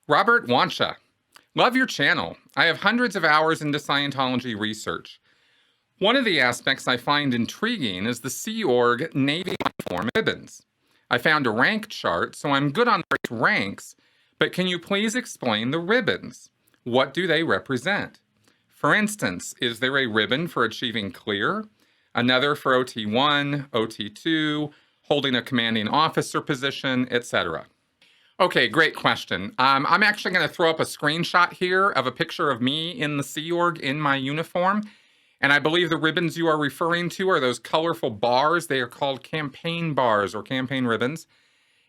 Robert Wancha. Love your channel. I have hundreds of hours into Scientology research. One of the aspects I find intriguing is the Sea Org Navy uniform ribbons. I found a rank chart, so I'm good on ranks, but can you please explain the ribbons? What do they represent? For instance, is there a ribbon for achieving clear, another for OT1, OT2, holding a commanding officer position, etc.? Okay, great question. I'm actually going to throw up a screenshot here of a picture of me in the Sea Org in my uniform. And I believe the ribbons you are referring to are those colorful bars. They are called campaign bars or campaign ribbons.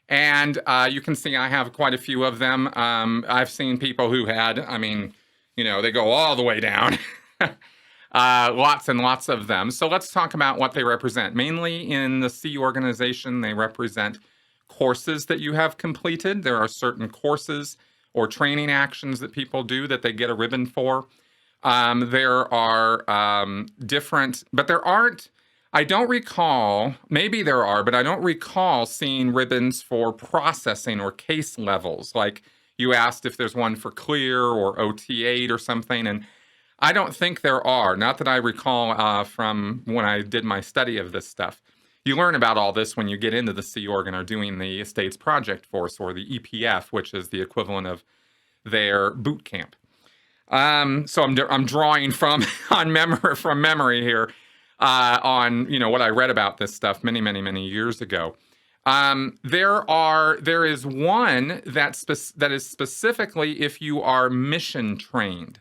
And you can see I have quite a few of them. I've seen people who had, they go all the way down. Lots and lots of them. So let's talk about what they represent. Mainly in the Sea organization, they represent courses that you have completed. There are certain courses or training actions that people do that they get a ribbon for. There are different, but there aren't, I don't recall, maybe there are, but I don't recall seeing ribbons for processing or case levels. Like you asked if there's one for clear or OT8 or something, and I don't think there are, not that I recall from when I did my study of this stuff. You learn about all this when you get into the Sea Org and are doing the Estates Project Force or the EPF, which is the equivalent of their boot camp. So I'm drawing from memory here on what I read about this stuff many years ago. There is one that is specifically if you are mission trained.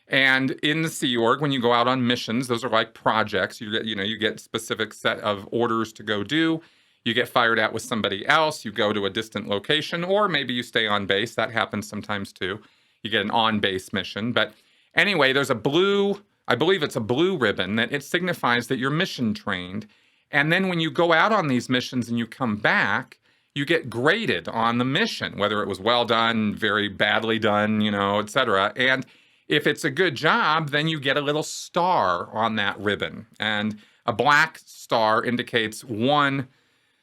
And in the Sea Org, when you go out on missions, those are like projects. You get specific set of orders to go do. You get fired out with somebody else. You go to a distant location, or maybe you stay on base. That happens sometimes too. You get an on-base mission. But anyway, there's a blue, I believe it's a blue ribbon that it signifies that you're mission trained. And then when you go out on these missions and you come back, you get graded on the mission, whether it was well done, very badly done, et cetera. And if it's a good job, then you get a little star on that ribbon. And a black star indicates one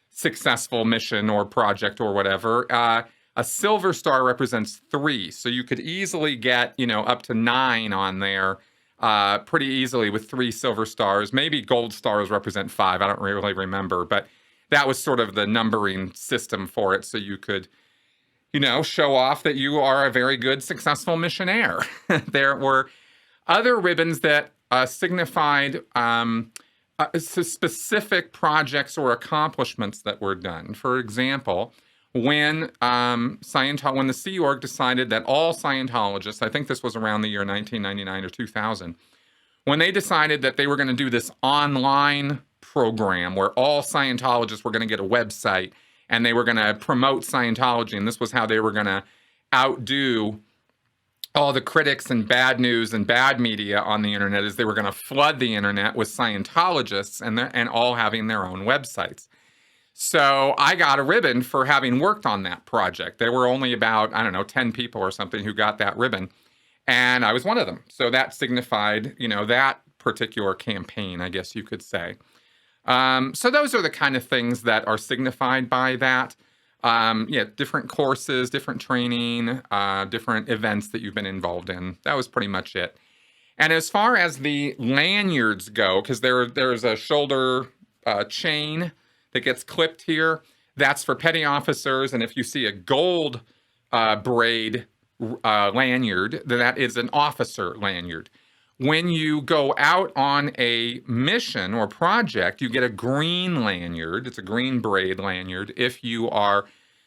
successful mission or project or whatever. A silver star represents 3. So you could easily get, up to 9 on there pretty easily with 3 silver stars. Maybe gold stars represent 5. I don't really remember. But that was sort of the numbering system for it. So you could show off that you are a very good, successful missionaire. There were other ribbons that signified specific projects or accomplishments that were done. For example, when the Sea Org decided that all Scientologists, I think this was around the year 1999 or 2000, when they decided that they were going to do this online program where all Scientologists were going to get a website and they were going to promote Scientology, and this was how they were going to outdo all the critics and bad news and bad media on the internet, is they were going to flood the internet with Scientologists and all having their own websites. So I got a ribbon for having worked on that project. There were only about, 10 people or something who got that ribbon, and I was one of them. So that signified, that particular campaign, I guess you could say. So those are the kind of things that are signified by that. Different courses, different training, different events that you've been involved in. That was pretty much it. And as far as the lanyards go, because there's a shoulder chain that gets clipped here, that's for petty officers. And if you see a gold braid lanyard, then that is an officer lanyard. When you go out on a mission or project, you get a green lanyard. It's a green braid lanyard. If you are,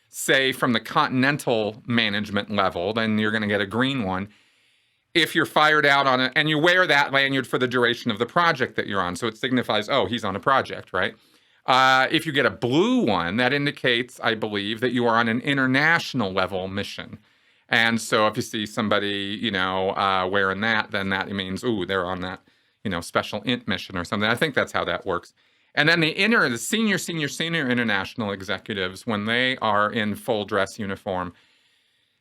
say, from the continental management level, then you're going to get a green one. If you're fired out on it, and you wear that lanyard for the duration of the project that you're on, so it signifies, oh, he's on a project, right? If you get a blue one, that indicates, I believe, that you are on an international level mission. And so if you see somebody, wearing that, then that means, ooh, they're on that, special int mission or something. I think that's how that works. And then the senior international executives, when they are in full dress uniform,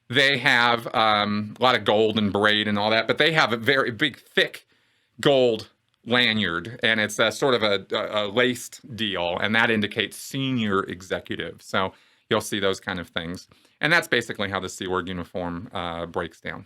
they have a lot of gold and braid and all that, but they have a very big, thick gold lanyard, and it's a sort of a laced deal, and that indicates senior executive. So you'll see those kind of things. And that's basically how the Sea Org uniform breaks down.